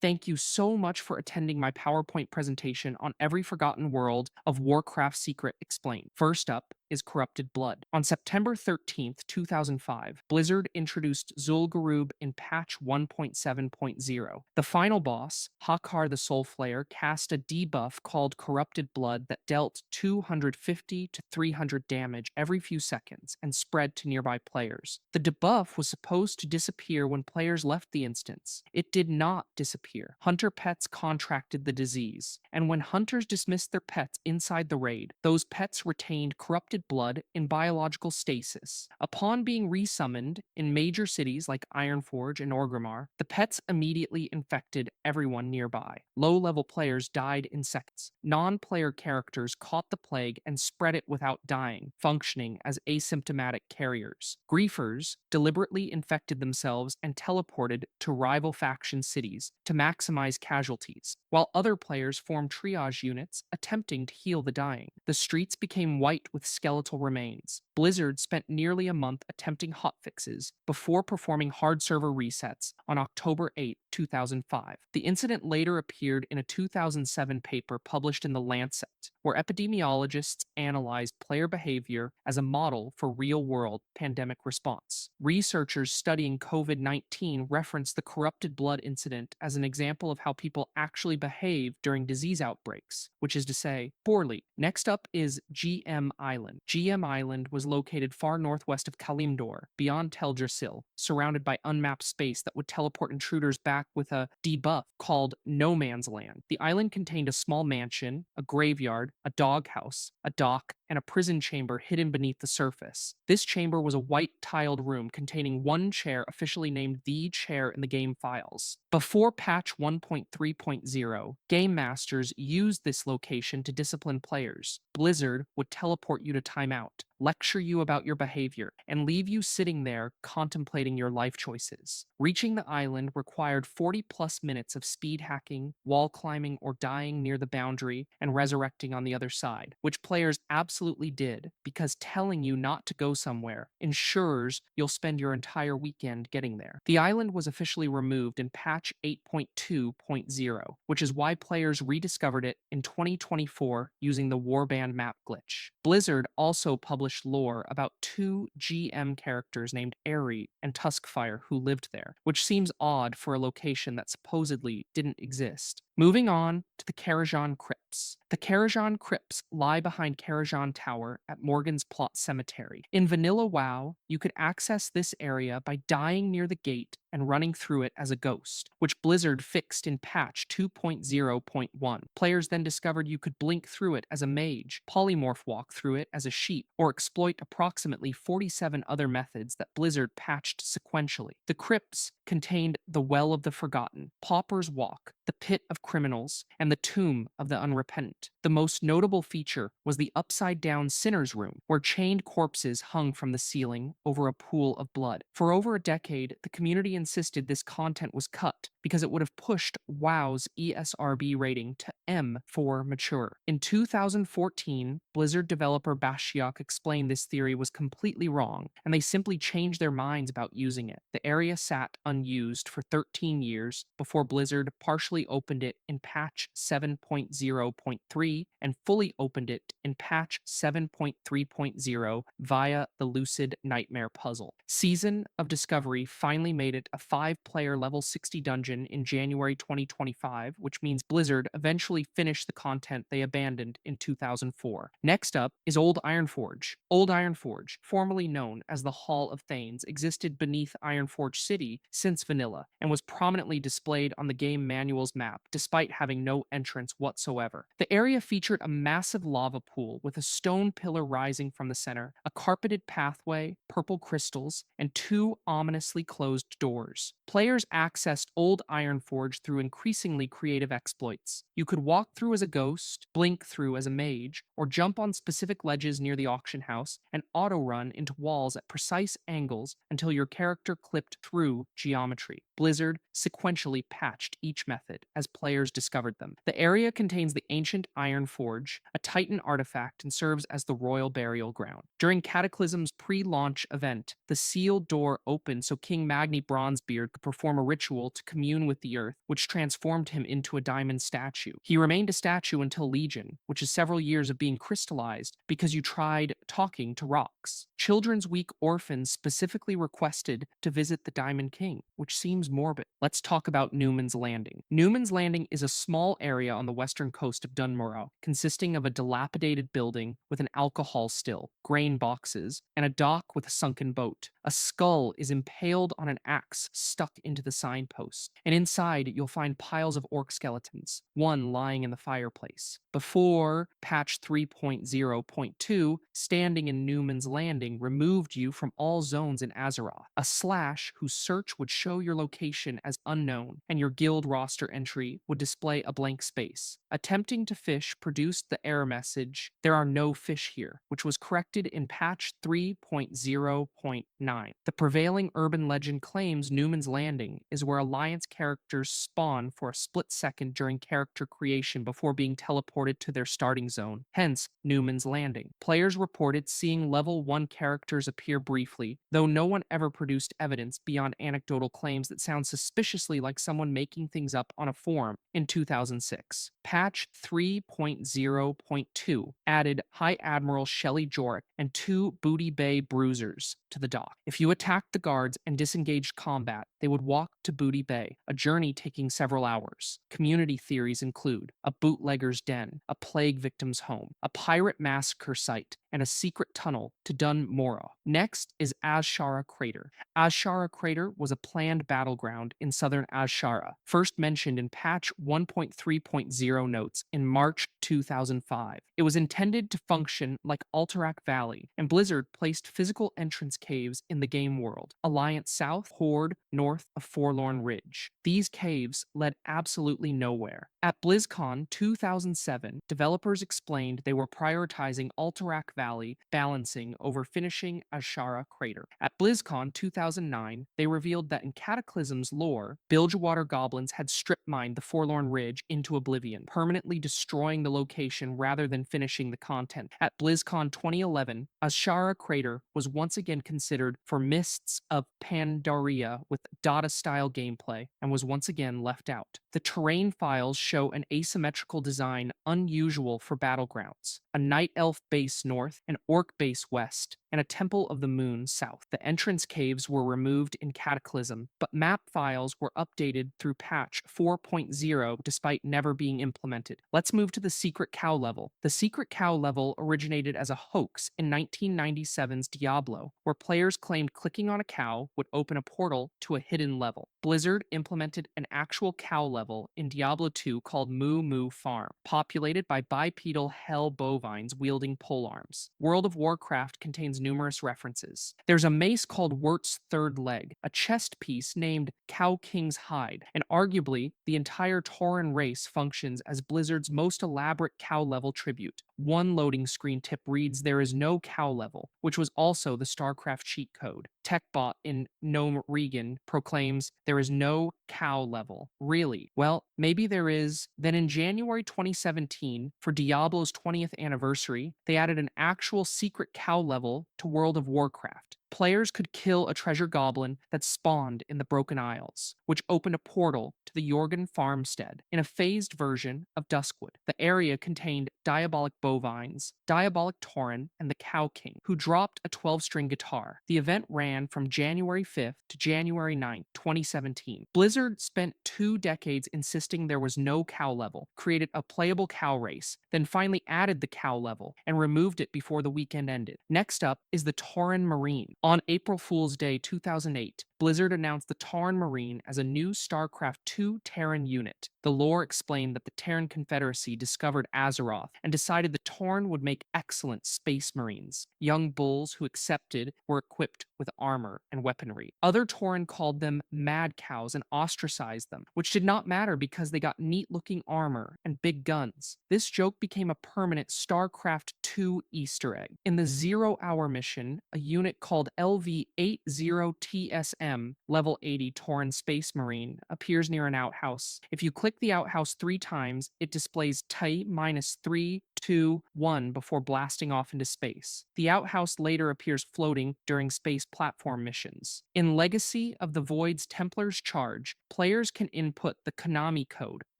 Thank you so much for attending my PowerPoint presentation on every forgotten world of Warcraft Secret Explained. First up is Corrupted Blood. On September 13th, 2005, Blizzard introduced Zul'Gurub in patch 1.7.0. The final boss, Hakar the Soul Flayer, cast a debuff called Corrupted Blood that dealt 250 to 300 damage every few seconds and spread to nearby players. The debuff was supposed to disappear when players left the instance. It did not disappear. Hunter pets contracted the disease, and when hunters dismissed their pets inside the raid, those pets retained corrupted blood in biological stasis. Upon being resummoned in major cities like Ironforge and Orgrimmar, the pets immediately infected everyone nearby. Low-level players died in seconds. Non-player characters caught the plague and spread it without dying, functioning as asymptomatic carriers. Griefers deliberately infected themselves and teleported to rival faction cities to maximize casualties, while other players formed triage units attempting to heal the dying. The streets became white with skeletal remains. Blizzard spent nearly a month attempting hotfixes before performing hard server resets on October 8, 2005. The incident later appeared in a 2007 paper published in The Lancet, where epidemiologists analyzed player behavior as a model for real-world pandemic response. Researchers studying COVID-19 referenced the corrupted blood incident as an example of how people actually behave during disease outbreaks, which is to say, poorly. Next up is GM Island. GM Island was located far northwest of Kalimdor, beyond Teldrassil, surrounded by unmapped space that would teleport intruders back with a debuff called No Man's Land. The island contained a small mansion, a graveyard, a doghouse, a dock, and a prison chamber hidden beneath the surface. This chamber was a white-tiled room containing one chair officially named the chair in the game files. Before patch 1.3.0, game masters used this location to discipline players. Blizzard would teleport you to timeout, lecture you about your behavior, and leave you sitting there contemplating your life choices. Reaching the island required 40-plus minutes of speed hacking, wall climbing, or dying near the boundary and resurrecting on the other side, which players absolutely did, because telling you not to go somewhere ensures you'll spend your entire weekend getting there. The island was officially removed in patch 8.2.0, which is why players rediscovered it in 2024 using the Warband map glitch. Blizzard also published lore about two GM characters named Aerie and Tuskfire who lived there, which seems odd for a location that supposedly didn't exist. Moving on to the Karajan Crypts. The Karajan Crypts lie behind Karajan Tower at Morgan's Plot Cemetery. In vanilla WoW, you could access this area by dying near the gate and running through it as a ghost, which Blizzard fixed in patch 2.0.1. Players then discovered you could blink through it as a mage, polymorph walk through it as a sheep, or exploit approximately 47 other methods that Blizzard patched sequentially. The crypts contained the Well of the Forgotten, Pauper's Walk, the Pit of Criminals, and the Tomb of the Unrepentant. The most notable feature was the upside-down Sinner's Room, where chained corpses hung from the ceiling over a pool of blood. For over a decade, the community insisted this content was cut because it would have pushed WoW's ESRB rating to M for mature. In 2014, Blizzard developer Bashiok explained this theory was completely wrong, and they simply changed their minds about using it. The area sat unused for 13 years before Blizzard partially opened it in patch 7.0.3 and fully opened it in patch 7.3.0 via the Lucid Nightmare puzzle. Season of Discovery finally made it a 5-player level 60 dungeon in January 2025, which means Blizzard eventually finished the content they abandoned in 2004. Next up is Old Ironforge. Old Ironforge, formerly known as the Hall of Thanes, existed beneath Ironforge City since vanilla and was prominently displayed on the game manual's map despite having no entrance whatsoever. The area featured a massive lava pool with a stone pillar rising from the center, a carpeted pathway, purple crystals, and two ominously closed doors. Players accessed Old Ironforge through increasingly creative exploits. You could walk through as a ghost, blink through as a mage, or jump on specific ledges near the auction house and auto-run into walls at precise angles until your character clipped through geometry. Blizzard sequentially patched each method as players discovered them. The area contains the ancient Iron Forge, a Titan artifact, and serves as the royal burial ground. During Cataclysm's pre-launch event, the sealed door opened so King Magni Bronzebeard could perform a ritual to communicate commune with the earth, which transformed him into a diamond statue. He remained a statue until Legion, which is several years of being crystallized because you tried talking to rocks. Children's Week orphans specifically requested to visit the Diamond King, which seems morbid. Let's talk about Newman's Landing. Newman's Landing is a small area on the western coast of Dunmorrow, consisting of a dilapidated building with an alcohol still, grain boxes, and a dock with a sunken boat. A skull is impaled on an axe stuck into the signpost, and inside you'll find piles of orc skeletons, one lying in the fireplace. Before patch 3.0.2, standing in Newman's Landing removed you from all zones in Azeroth. A slash whose search would show your location as unknown, and your guild roster entry would display a blank space. Attempting to fish produced the error message, "There are no fish here," which was corrected in patch 3.0.9. The prevailing urban legend claims Newman's Landing is where Alliance characters spawn for a split second during character creation before being teleported to their starting zone, hence Newman's Landing. Players reported seeing level 1 characters appear briefly, though no one ever produced evidence beyond anecdotal claims that sound suspiciously like someone making things up on a forum in 2006. Patch 3.0.2 added High Admiral Shelley Jorrick and 2 Booty Bay Bruisers to the dock. If you attacked the guards and disengaged combat, they would walk to Booty Bay, a journey taking several hours. Community theories include a bootlegger's den, a plague victim's home, a pirate massacre site, and a secret tunnel to Dunmorrow. Next is Azshara Crater. Azshara Crater was a planned battleground in southern Azshara, first mentioned in patch 1.3.0 notes in March 2005. It was intended to function like Alterac Valley, and Blizzard placed physical entrance caves in the game world. Alliance South, Horde, north of Forlorn Ridge. These caves led absolutely nowhere. At BlizzCon 2007, developers explained they were prioritizing Alterac Valley balancing over finishing Azshara Crater. At BlizzCon 2009, they revealed that in Cataclysm's lore, Bilgewater goblins had strip mined the Forlorn Ridge into oblivion, permanently destroying the location rather than finishing the content. At BlizzCon 2011, Azshara Crater was once again considered for Mists of Pandaria with Dota-style gameplay and was once again left out. The terrain files show an asymmetrical design unusual for battlegrounds, a night elf base north, an orc base west, and a Temple of the Moon south. The entrance caves were removed in Cataclysm, but map files were updated through patch 4.0 despite never being implemented. Let's move to the Secret Cow level. The Secret Cow level originated as a hoax in 1997's Diablo, where players claimed clicking on a cow would open a portal to a hidden level. Blizzard implemented an actual cow level in Diablo 2 called Moo Moo Farm, populated by bipedal hell bovines wielding polearms. World of Warcraft contains numerous references. There's a mace called Wurt's Third Leg, a chest piece named Cow King's Hide, and arguably the entire Tauren race functions as Blizzard's most elaborate cow level tribute. One loading screen tip reads there is no cow level, which was also the StarCraft cheat code. TechBot in Gnome Regan proclaims there is no cow level. Really? Well, maybe there is. Then in January 2017, for Diablo's 20th anniversary, they added an actual secret cow level to World of Warcraft. Players could kill a treasure goblin that spawned in the Broken Isles, which opened a portal to the Jorgen farmstead in a phased version of Duskwood. The area contained diabolic bovines, diabolic Tauren, and the Cow King, who dropped a 12-string guitar. The event ran from January 5th to January 9th, 2017. Blizzard spent 2 decades insisting there was no cow level, created a playable cow race, then finally added the cow level and removed it before the weekend ended. Next up is the Tauren Marine. On April Fool's Day 2008, Blizzard announced the Tauren Marine as a new StarCraft II Terran unit. The lore explained that the Terran Confederacy discovered Azeroth and decided the Tauren would make excellent space marines. Young bulls who accepted were equipped with armor and weaponry. Other Tauren called them mad cows and ostracized them, which did not matter because they got neat-looking armor and big guns. This joke became a permanent StarCraft II Easter egg. In the 0-hour mission, a unit called LV-80TSM M, level 80 Tauren Space Marine, appears near an outhouse. If you click the outhouse 3 times, it displays TIE minus 3, 2, 1 before blasting off into space. The outhouse later appears floating during space platform missions. In Legacy of the Void's Templar's Charge, players can input the Konami code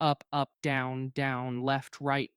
up, up, down, down, left, right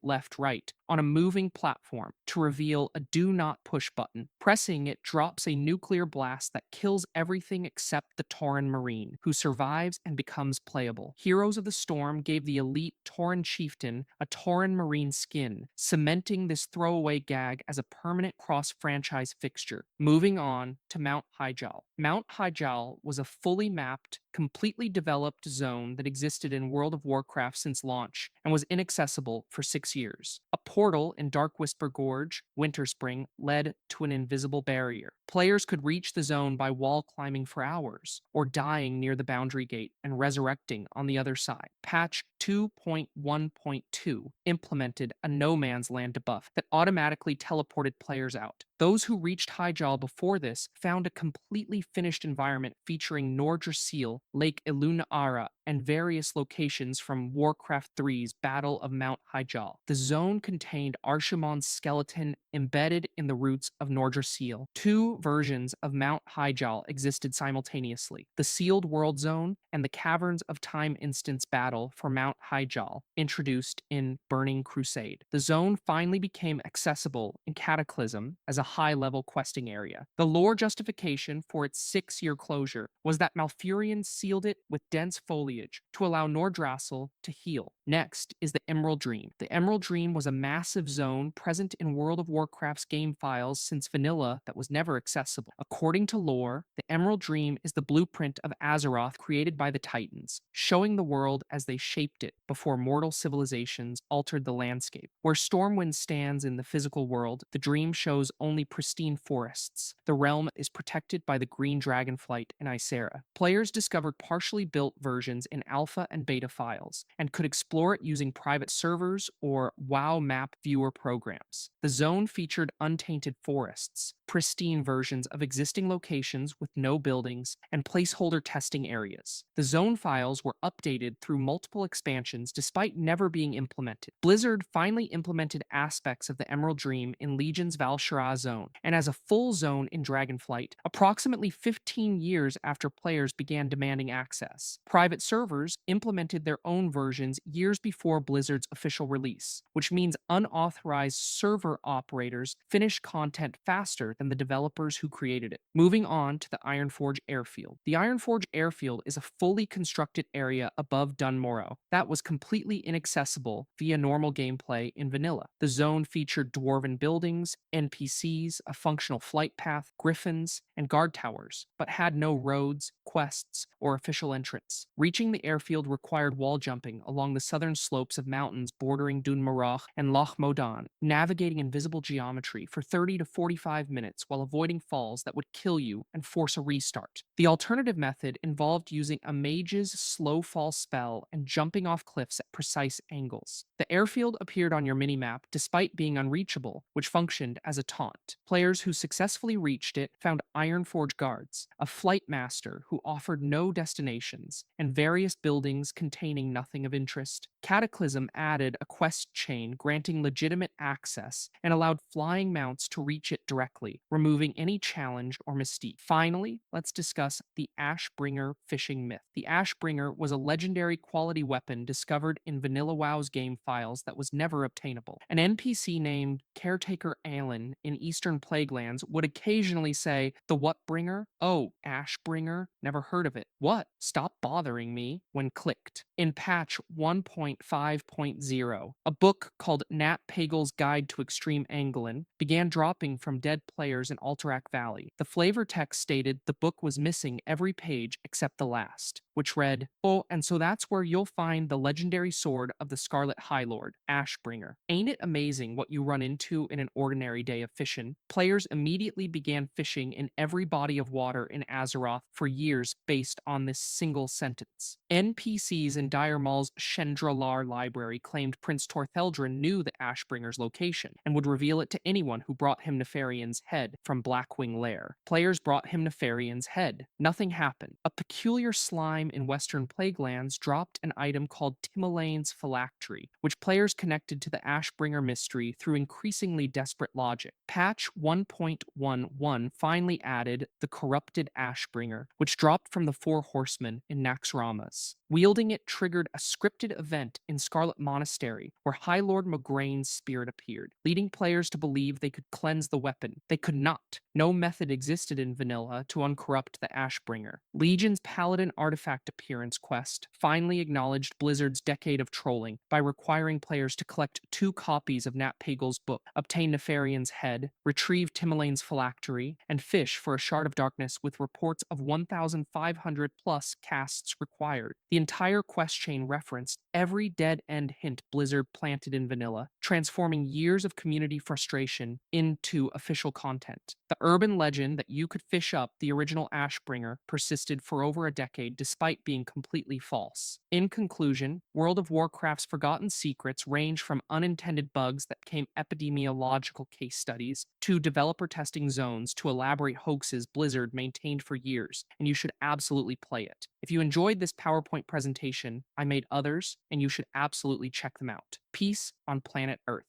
on a moving platform to reveal a do not push button. Pressing it drops a nuclear blast that kills everything except the Tauren Marine, who survives and becomes playable. Heroes of the Storm gave the elite Tauren chieftain a Tauren Marine skin, cementing this throwaway gag as a permanent cross-franchise fixture. Moving on to Mount Hyjal. Mount Hyjal was a fully mapped, completely developed zone that existed in World of Warcraft since launch and was inaccessible for 6 years. A portal in Dark Whisper Gorge, Winterspring, led to an invisible barrier. Players could reach the zone by wall climbing for hours, or dying near the boundary gate and resurrecting on the other side. Patch 2.1.2 implemented a no man's land debuff that automatically teleported players out. Those who reached Hyjal before this found a completely finished environment featuring Nordrassil, Lake Ilunara, and various locations from Warcraft 3's Battle of Mount Hyjal. The zone contained Arshimon's skeleton embedded in the roots of Nordrassil. Two versions of Mount Hyjal existed simultaneously: the Sealed World Zone and the Caverns of Time Instance Battle for Mount Hyjal, introduced in Burning Crusade. The zone finally became accessible in Cataclysm as a high-level questing area. The lore justification for its 6-year closure was that Malfurion sealed it with dense foliage to allow Nordrassil to heal. Next is the Emerald Dream. The Emerald Dream was a massive zone present in World of Warcraft's game files since vanilla that was never accessible. According to lore, the Emerald Dream is the blueprint of Azeroth created by the Titans, showing the world as they shaped it before mortal civilizations altered the landscape. Where Stormwind stands in the physical world, the Dream shows only pristine forests. The realm is protected by the Green Dragonflight and Ysera. Players discovered partially built versions in alpha and beta files, and could explore it using private servers or WoW map viewer programs. The zone featured untainted forests, pristine versions of existing locations with no buildings, and placeholder testing areas. The zone files were updated through multiple expansions despite never being implemented. Blizzard finally implemented aspects of the Emerald Dream in Legion's Val'sharah zone, and as a full zone in Dragonflight, approximately 15 years after players began demanding access. Private servers implemented their own versions years before Blizzard's official release, which means unauthorized server operators finished content faster than the developers who created it. Moving on to the Ironforge Airfield. The Ironforge Airfield is a fully constructed area above Dunmorrow that was completely inaccessible via normal gameplay in vanilla. The zone featured dwarven buildings, NPCs, a functional flight path, griffins, and guard towers, but had no roads, quests, or official entrance. Reaching the airfield required wall jumping along the southern slopes of mountains bordering Dunmarach and Loch Modan, navigating invisible geometry for 30 to 45 minutes while avoiding falls that would kill you and force a restart. The alternative method involved using a mage's slow fall spell and jumping off cliffs at precise angles. The airfield appeared on your minimap despite being unreachable, which functioned as a taunt. Players who successfully reached it found Ironforge guards, a flight master who offered no destinations, and various buildings containing nothing of interest. Cataclysm added a quest chain granting legitimate access and allowed flying mounts to reach it directly, removing any challenge or mystique. Finally, let's discuss the Ashbringer fishing myth. The Ashbringer was a legendary quality weapon discovered in Vanilla WoW's game files that was never obtainable. An NPC named Caretaker Alan in Eastern Plaguelands would occasionally say, "The what bringer? Oh, Ashbringer? Never heard of it. What? Stop bothering me," when clicked. In patch 1.5.0, a book called Nat Pagel's Guide to Extreme Anglin began dropping from dead players in Alterac Valley. The flavor text stated the book was missing every page except the last, which read, "Oh, and so that's where you'll find the legendary sword of the Scarlet High Lord, Ashbringer. Ain't it amazing what you run into in an ordinary day of fishing?" Players immediately began fishing in every body of water in Azeroth for years based on this single sentence. NPCs in Dire Maul's Shendralar library claimed Prince Tortheldrin knew the Ashbringer's location and would reveal it to anyone who brought him Nefarian's head from Blackwing Lair. Players brought him Nefarian's head. Nothing happened. A peculiar slime in Western Plaguelands dropped an item called Timalane's phylactery, which players connected to the Ashbringer mystery through increasingly desperate logic. Patch 1.11 finally added the corrupted Ashbringer, which dropped from the Four Horsemen in Naxxramas. Wielding it triggered a scripted event in Scarlet Monastery where High Lord Mograine's spirit appeared, leading players to believe they could cleanse the weapon. They could not. No method existed in vanilla to uncorrupt the Ashbringer. Legion's Paladin artifact appearance quest finally acknowledged Blizzard's decade of trolling by requiring players to collect 2 copies of Nat Pagel's book, obtain Nefarian's head, retrieve Timalane's phylactery, and fish for a Shard of Darkness with reports of 1,500 plus casts required. The entire quest chain referenced every dead end hint Blizzard planted in vanilla, transforming years of community frustration into official content. The urban legend that you could fish up the original Ashbringer persisted for over a decade despite being completely false. In conclusion, World of Warcraft's forgotten secrets range from unintended bugs that became epidemiological case studies to developer testing zones to elaborate hoaxes Blizzard maintained for years, and you should absolutely play it. If you enjoyed this PowerPoint presentation, I made others, and you should absolutely check them out. Peace on planet Earth.